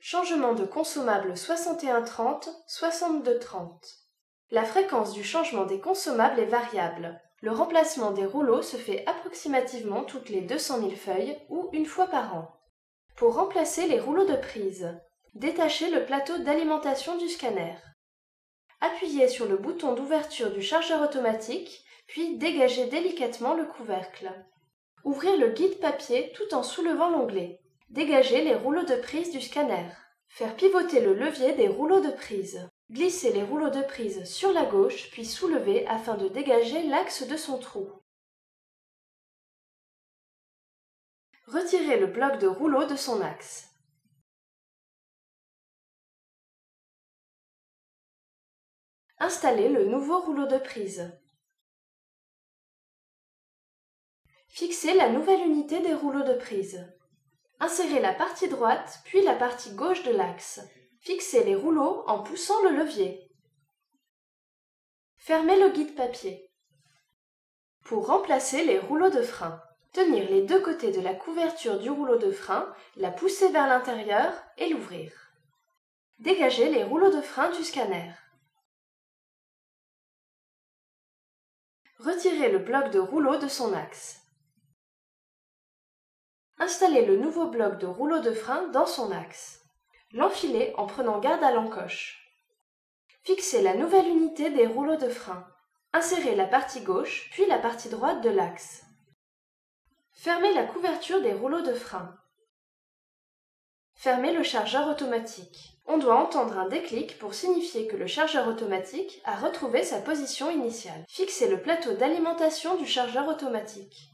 Changement de consommable 6130, 6230. La fréquence du changement des consommables est variable. Le remplacement des rouleaux se fait approximativement toutes les 200 000 feuilles ou une fois par an. Pour remplacer les rouleaux de prise, détachez le plateau d'alimentation du scanner. Appuyez sur le bouton d'ouverture du chargeur automatique, puis dégagez délicatement le couvercle. Ouvrez le guide papier tout en soulevant l'onglet. Dégagez les rouleaux de prise du scanner. Faire pivoter le levier des rouleaux de prise. Glissez les rouleaux de prise sur la gauche, puis soulevez afin de dégager l'axe de son trou. Retirez le bloc de rouleau de son axe. Installez le nouveau rouleau de prise. Fixez la nouvelle unité des rouleaux de prise. Insérez la partie droite, puis la partie gauche de l'axe. Fixez les rouleaux en poussant le levier. Fermez le guide papier. Pour remplacer les rouleaux de frein, tenir les deux côtés de la couverture du rouleau de frein, la pousser vers l'intérieur et l'ouvrir. Dégagez les rouleaux de frein du scanner. Retirez le bloc de rouleau de son axe. Installez le nouveau bloc de rouleau de frein dans son axe. L'enfilez en prenant garde à l'encoche. Fixez la nouvelle unité des rouleaux de frein. Insérez la partie gauche, puis la partie droite de l'axe. Fermez la couverture des rouleaux de frein. Fermez le chargeur automatique. On doit entendre un déclic pour signifier que le chargeur automatique a retrouvé sa position initiale. Fixez le plateau d'alimentation du chargeur automatique.